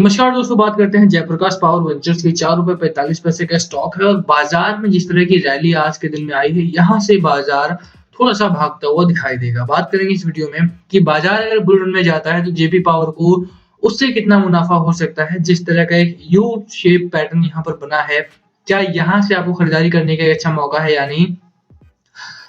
नमस्कार दोस्तों, बात करते हैं जयप्रकाश पावर वेंचर्स की। ₹4.45 का स्टॉक है और बाजार में जिस तरह की रैली आज के दिन में आई है, यहाँ से बाजार थोड़ा-सा भागता हुआ दिखाई देगा। बात करेंगे इस वीडियो में कि बाजार अगर बुल रन में जाता है तो जेपी पावर को उससे कितना मुनाफा हो सकता है। जिस तरह का एक यू शेप पैटर्न यहाँ पर बना है, क्या यहाँ से आपको खरीदारी करने का एक अच्छा मौका है या नहीं?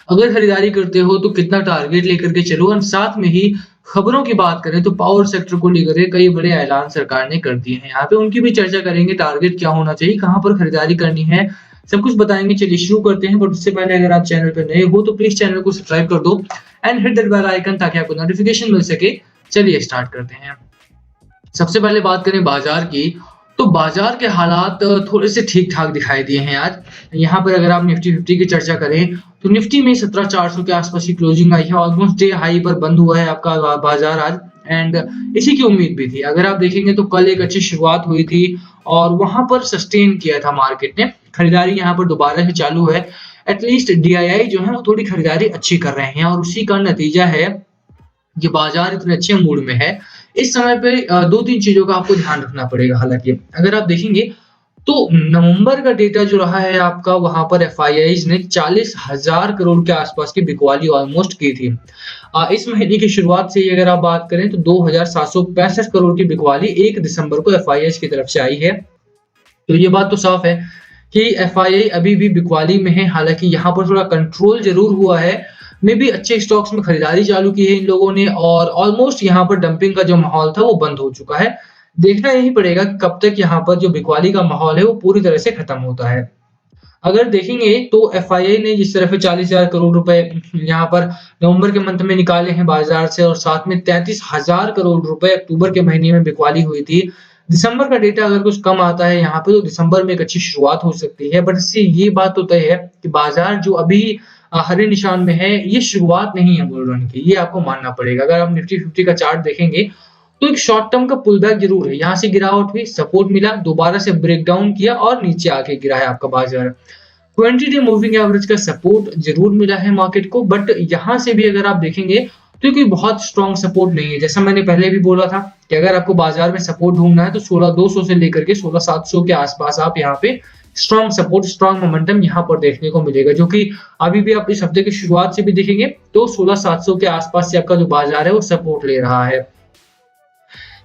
अगर खरीदारी करते हो तो कितना टारगेट लेकर के चलो। और साथ में ही खबरों की बात करें तो पावर सेक्टर को लेकर के कई बड़े ऐलान सरकार ने कर दिए हैं। यहाँ पे उनकी भी चर्चा करेंगे, टारगेट क्या होना चाहिए, कहाँ पर खरीदारी करनी है, सब कुछ बताएंगे। चलिए शुरू करते हैं, बट उससे पहले अगर आप चैनल पे नए हो तो प्लीज चैनल को सब्सक्राइब कर दो and hit that bell icon ताकि आपको नोटिफिकेशन मिल सके। चलिए स्टार्ट करते हैं। सबसे पहले बात करें बाजार की, तो बाजार के हालात थोड़े से ठीक-ठाक दिखाई दिए हैं आज। यहाँ पर अगर आप निफ्टी 50 की चर्चा करें, तो निफ्टी में 17,400 के आसपास की क्लोजिंग आई है। ऑलमोस्ट डे हाई पर बंद हुआ है आपका बाजार आज, एंड इसी की उम्मीद भी थी। अगर आप देखेंगे तो कल एक अच्छी शुरुआत हुई थी और वहां पर सस्टेन किया था मार्केट ने। खरीदारी यहाँ पर दोबारा से चालू है। एटलीस्ट डीआईआई जो है वो थोड़ी खरीदारी अच्छी कर रहे हैं और उसी का नतीजा है ये बाजार इतने अच्छे मूड में है। इस समय पे 2-3 चीज़ों का आपको ध्यान रखना पड़ेगा। हालाँकि अगर आप देखेंगे तो नवंबर का डेटा जो रहा है आपका, वहाँ पर एफआईआईज़ ने 40,000 करोड़ के आसपास की बिकवाली ऑलमोस्ट की थी। इस महीने की शुरुआत से ही अगर आप बात करें तो 2,765 करोड़ की बिकवाली 1 दिसंबर को एफआईआईज़ की तरफ से आई है। तो ये बात तो साफ है कि एफआईआई अभी भी बिकवाली में है। हालाँकि यहाँ पर थोड़ा कंट्रोल ज़रूर हुआ है। मे बी अच्छे स्टॉक्स में खरीदारी चालू की है इन लोगों ने और ऑलमोस्ट यहाँ पर डंपिंग का जो माहौल था वो बंद हो चुका है। देखना यही पड़ेगा कि कब तक यहाँ पर जो बिकवाली का माहौल है वो पूरी तरह से खत्म होता है। अगर देखेंगे तो एफआईआई ने जिस तरह से 40,000 करोड़ रुपए यहाँ पर नवंबर के मंथ में निकाले हैं बाजार से और साथ में 33,000 करोड़ रुपए अक्टूबर के महीने में बिकवाली हुई थी। दिसंबर का डेटा अगर कुछ कम आता है यहाँ पे तो दिसंबर में एक अच्छी शुरुआत हो सकती है, बट इससे ये बात तो तय है कि बाजार जो अभी हरे निशान में है, ये शुरुआत नहीं है बुल रन की, ये आपको मानना पड़ेगा। अगर आप निफ्टी 50 का चार्ट देखेंगे तो एक शॉर्ट टर्म का पुल बैक जरूर है। यहाँ से गिरावट हुई, सपोर्ट मिला, दोबारा से ब्रेक डाउन किया और नीचे आके गिरा है आपका बाजार। 20 डे मूविंग एवरेज का सपोर्ट जरूर मिला है मार्केट को, बट यहाँ से भी अगर आप देखेंगे तो कोई बहुत स्ट्रॉन्ग सपोर्ट नहीं है। जैसा मैंने पहले भी बोला था कि अगर आपको बाजार में सपोर्ट ढूंढना है तो 16,200 से लेकर के 16,700 के आसपास आप यहाँ पे स्ट्रॉन्ग सपोर्ट, स्ट्रॉन्ग मोमेंटम यहाँ पर देखने को मिलेगा, जो कि अभी भी आप इस हफ्ते की शुरुआत से भी देखेंगे तो 16,700 के आसपास से आपका जो बाजार है वो सपोर्ट ले रहा है।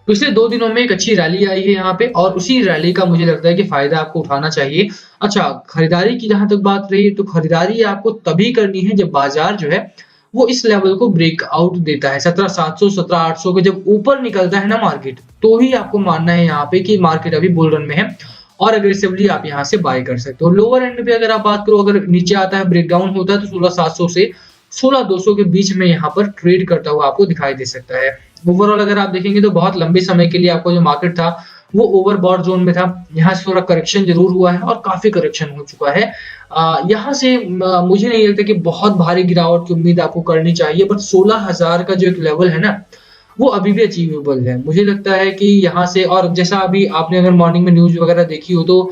पिछले 2 दिनों में एक अच्छी रैली आई है यहाँ पे और उसी रैली का मुझे लगता है कि फायदा आपको उठाना चाहिए। अच्छा, खरीदारी की जहां तक बात रही तो खरीदारी आपको तभी करनी है जब बाजार जो है वो इस लेवल को ब्रेक आउट देता है। 17,700 17,800 के जब ऊपर निकलता है ना मार्केट, तो ही आपको मानना है यहाँ पे कि मार्केट अभी बुल रन में है और अग्रेसिवली आप यहाँ से बाय कर सकते हो। लोअर एंड पे अगर आप बात करो, अगर नीचे आता है, ब्रेकडाउन होता है तो 16,700 से 16,200 के बीच में यहाँ पर ट्रेड करता हुआ आपको दिखाई दे सकता है। ओवरऑल अगर आप देखेंगे तो बहुत लंबे समय के लिए आपको जो मार्केट था वो ओवरबॉट जोन में था। यहाँ से थोड़ा करेक्शन जरूर हुआ है और काफी करेक्शन हो चुका है। यहाँ से मुझे नहीं लगता कि बहुत भारी गिरावट की उम्मीद आपको करनी चाहिए, बट 16,000 का जो एक लेवल है ना वो अभी भी अचीवेबल है। मुझे लगता है कि यहाँ से, और जैसा अभी आपने अगर मॉर्निंग में न्यूज वगैरह देखी हो तो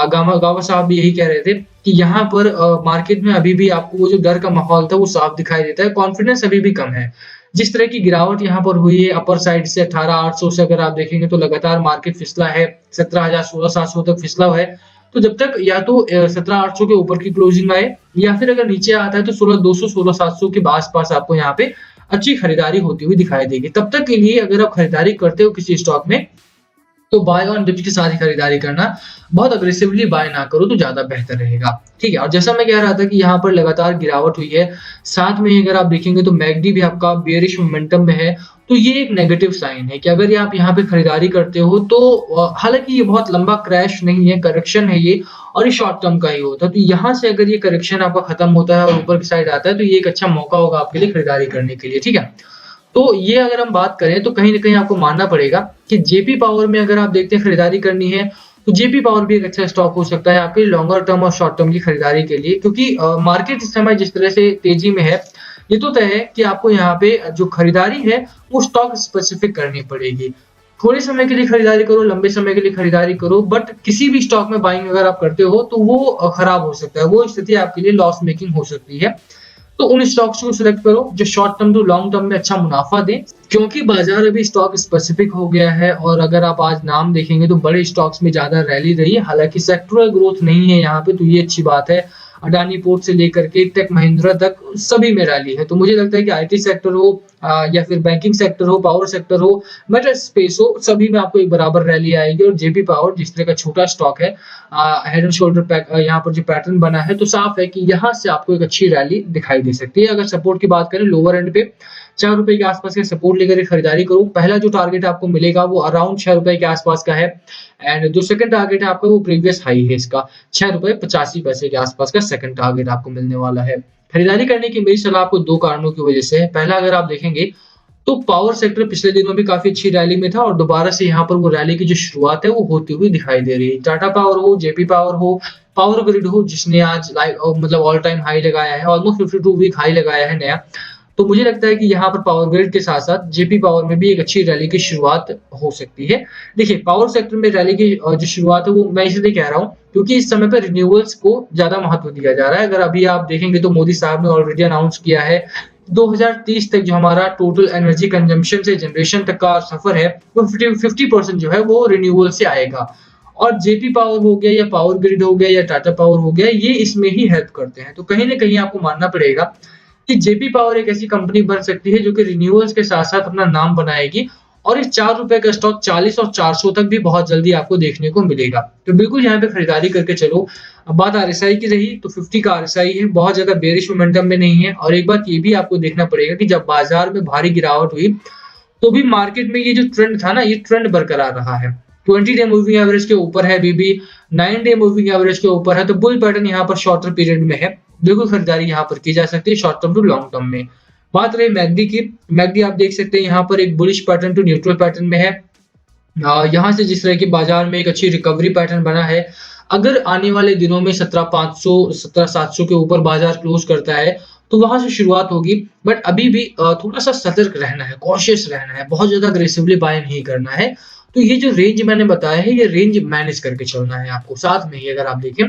गावा साहब भी यही कह रहे थे कि यहाँ पर मार्केट में अभी भी आपको वो जो डर का माहौल था वो साफ दिखाई देता है। कॉन्फिडेंस अभी भी कम है। जिस तरह की गिरावट यहाँ पर हुई है अपर साइड से 18,800 से अगर आप देखेंगे तो लगातार मार्केट फिसला है, 17,000 16,700 तक फिसला है। तो जब तक या तो 17,800 के ऊपर की क्लोजिंग आए या फिर अगर नीचे आता है तो 16,200 16,700 के आसपास आपको यहाँ पे अच्छी खरीदारी होती हुई दिखाई देगी। तब तक के लिए अगर आप खरीदारी करते हो किसी स्टॉक में तो बाय ऑन डिप्स के साथ ही खरीदारी करना, बहुत अग्रेसिवली बाय ना करो तो ज्यादा बेहतर रहेगा। ठीक है, और जैसा मैं कह रहा था कि यहाँ पर लगातार गिरावट हुई है, साथ में अगर आप देखेंगे तो मैकडी भी आपका बेयरिश मोमेंटम में है, तो ये एक नेगेटिव साइन है कि अगर आप यहाँ पे खरीदारी करते हो तो हालांकि ये बहुत लंबा क्रैश नहीं है, करेक्शन है ये, और ये शॉर्ट टर्म का ही होता है। तो यहाँ से अगर ये करेक्शन आपका खत्म होता है और ऊपर की साइड आता है तो ये एक अच्छा मौका होगा आपके लिए खरीदारी करने के लिए। ठीक है, तो ये अगर हम बात करें तो कहीं ना कहीं आपको मानना पड़ेगा कि जेपी पावर में अगर आप देखते हैं खरीदारी करनी है तो जेपी पावर भी एक अच्छा स्टॉक हो सकता है आपके लॉन्गर टर्म और शॉर्ट टर्म की खरीदारी के लिए, क्योंकि मार्केट इस समय जिस तरह से तेजी में है, ये तो तय है कि आपको यहाँ पे जो खरीदारी है वो स्टॉक स्पेसिफिक करनी पड़ेगी। थोड़े समय के लिए खरीदारी करो, लंबे समय के लिए खरीदारी करो, बट किसी भी स्टॉक में बाइंग अगर आप करते हो तो वो खराब हो सकता है, वो स्थिति आपके लिए लॉस मेकिंग हो सकती है। तो उन स्टॉक्स को सिलेक्ट करो जो short term to long term में अच्छा मुनाफा दें, क्योंकि बाजार अभी स्टॉक स्पेसिफिक हो गया है। और अगर आप आज नाम देखेंगे तो बड़े स्टॉक्स में ज्यादा रैली रही है, हालांकि सेक्टरल ग्रोथ नहीं है यहाँ पे, तो ये अच्छी बात है। अडानी पोर्ट से लेकर के टेक महिंद्रा तक सभी में रैली है। तो मुझे लगता है कि आईटी सेक्टर हो या फिर बैंकिंग सेक्टर हो, पावर सेक्टर हो, मेटल स्पेस हो, सभी में आपको एक बराबर रैली आएगी। और जेपी पावर जिस तरह का छोटा स्टॉक है, हेड एंड शोल्डर पैक यहाँ पर जो पैटर्न बना है, तो साफ है कि यहाँ से आपको एक अच्छी रैली दिखाई दे सकती है। अगर सपोर्ट की बात करें, लोअर एंड पे 4 रुपए के आसपास के सपोर्ट लेकर खरीदारी करो। पहला जो टारगेट आपको मिलेगा वो अराउंड 6 रुपए के आसपास का है, एंड जो सेकंड टारगेट है आपका वो प्रीवियस हाई है इसका 6 रुपए 85 पैसे के आसपास का सेकंड टारगेट आपको मिलने वाला है। खरीदारी करने की मेरी सलाह आपको दो कारणों की वजह से है। पहला, अगर आप देखेंगे तो पावर सेक्टर पिछले दिनों भी काफी अच्छी रैली में था और दोबारा से यहाँ पर वो रैली की जो शुरुआत है वो होती हुई दिखाई दे रही है। टाटा पावर हो, जेपी पावर हो, पावर ग्रिड हो, जिसने आज मतलब ऑल टाइम हाई लगाया है, ऑलमोस्ट 52 वीक हाई लगाया है नया। तो मुझे लगता है कि यहाँ पर पावर ग्रिड के साथ साथ जेपी पावर में भी एक अच्छी रैली की शुरुआत हो सकती है। देखिए, पावर सेक्टर में रैली की जो शुरुआत है वो मैं इसलिए कह रहा हूँ क्योंकि इस समय पर रिन्यूएबल्स को ज्यादा महत्व दिया जा रहा है। अगर अभी आप देखेंगे तो मोदी साहब ने ऑलरेडी अनाउंस किया है 2030 तक जो हमारा टोटल एनर्जी कंजम्पशन से जनरेशन तक का सफर है वो 50% जो है वो रिन्यूएबल से आएगा। और जेपी पावर हो गया या पावर ग्रिड हो गया या टाटा पावर हो गया, ये इसमें ही हेल्प करते हैं। तो कहीं ना कहीं आपको मानना पड़ेगा कि जेपी पावर एक ऐसी कंपनी बन सकती है जो कि रिन्यूअल्स के साथ साथ अपना नाम बनाएगी, और इस 4 रुपए का स्टॉक 40 और 400 तक भी बहुत जल्दी आपको देखने को मिलेगा। तो बिल्कुल यहाँ पे खरीदारी करके चलो। अब बात आरएसआई की रही तो 50 का आरएसआई है, बहुत ज्यादा बेरिश मोमेंटम में नहीं है। और एक बात ये भी आपको देखना पड़ेगा कि जब बाजार में भारी गिरावट हुई तो भी मार्केट में ये जो ट्रेंड था ना, ये ट्रेंड बरकरार रहा है। 20 डे मूविंग एवरेज के ऊपर है, अभी भी 9 डे मूविंग एवरेज के ऊपर है। तो बुल पैटर्न यहाँ पर शॉर्टर पीरियड में है, बिल्कुल खरीदारी यहाँ पर की जा सकती है short term to long term में। बात रही मैगडी की, मैगडी आप देख सकते हैं यहाँ पर एक bullish pattern to neutral pattern में है। यहाँ से जिस तरह की बाजार में एक अच्छी रिकवरी पैटर्न बना है, अगर आने वाले दिनों में 17,500 17,700 के ऊपर बाजार क्लोज करता है तो वहां से शुरुआत होगी। बट अभी भी थोड़ा सा सतर्क रहना है, कॉशियस रहना है, बहुत ज्यादा अग्रेसिवली बाय नहीं करना है। तो ये जो रेंज मैंने बताया है, ये रेंज मैनेज करके चलना है आपको। साथ में ही अगर आप देखें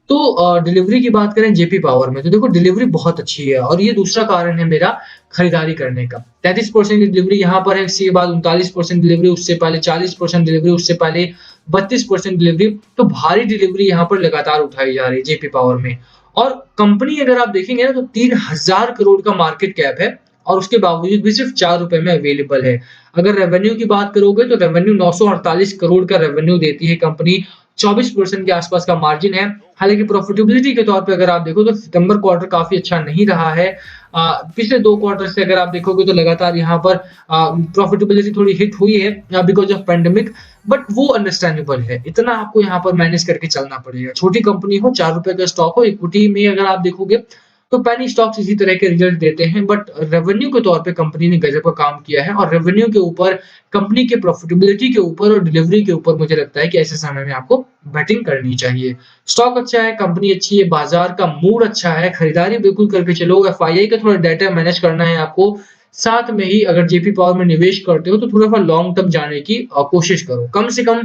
तो डिलीवरी की बात करें जेपी पावर में, तो देखो डिलीवरी बहुत अच्छी है और ये दूसरा कारण है मेरा खरीदारी करने का। 33% की डिलीवरी यहाँ पर है, इसके बाद 39% डिलीवरी, उससे पहले 40% डिलीवरी, उससे पहले 32% डिलीवरी। तो भारी डिलीवरी यहाँ पर लगातार उठाई जा रही है जेपी पावर में। और कंपनी अगर आप देखेंगे ना तो 3000 करोड़ का मार्केट कैप है और उसके बावजूद भी सिर्फ 4 रुपए में अवेलेबल है। अगर रेवेन्यू की बात करोगे तो रेवेन्यू 948 करोड़ का रेवेन्यू देती है कंपनी, 24% के आसपास का मार्जिन है। हालांकि प्रॉफिटेबिलिटी के तौर पे अगर आप देखो तो सितंबर क्वार्टर काफी अच्छा नहीं रहा है। पिछले 2 क्वार्टर से अगर आप देखोगे तो लगातार यहाँ पर प्रॉफिटेबिलिटी थोड़ी हिट हुई है बिकॉज ऑफ पेंडेमिक, बट वो अंडरस्टैंडेबल है। इतना आपको यहाँ पर मैनेज करके चलना पड़ेगा। छोटी कंपनी हो, 4 रुपए का स्टॉक हो, इक्विटी में अगर आप देखोगे तो पेनी स्टॉक्स इसी तरह के रिजल्ट देते हैं, बट रेवेन्यू के तौर पे कंपनी ने गजब का काम किया है। और रेवेन्यू के ऊपर, कंपनी के प्रॉफिटेबिलिटी के ऊपर और डिलीवरी के ऊपर मुझे लगता है कि ऐसे समय में आपको बैटिंग करनी चाहिए। स्टॉक अच्छा है, कंपनी अच्छी है, बाजार का मूड अच्छा है, खरीदारी बिल्कुल करके चलो। एफआईआई का थोड़ा डाटा मैनेज करना है आपको। साथ में ही अगर जेपी पावर में निवेश करते हो तो थोड़ा सा लॉन्ग टर्म जाने की कोशिश करो। कम से कम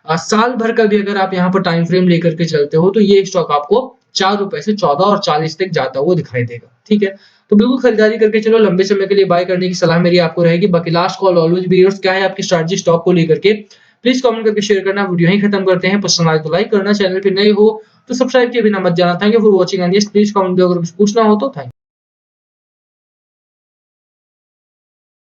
साल भर का भी अगर आप यहाँ पर टाइम फ्रेम लेकर के चलते हो तो ये स्टॉक आपको 4 रुपए से 14 और 40 तक जाता हुआ दिखाई देगा। ठीक है, तो बिल्कुल खरीदारी करके चलो। लंबे समय के लिए बाय करने की सलाह मेरी आपको रहेगी। बाकी लास्ट कॉल ऑलवेज वीडियोस, क्या है आपकी स्ट्रैटेजी स्टॉक को लेकर के, प्लीज कमेंट करके शेयर करना। वीडियो यहीं खत्म करते हैं। पसंद आए तो लाइक करना, चैनल पे नए हो तो सब्सक्राइब किए बिना मत जाना। Thank you for watching and yes please comment अगर कुछ पूछना हो तो। थैंक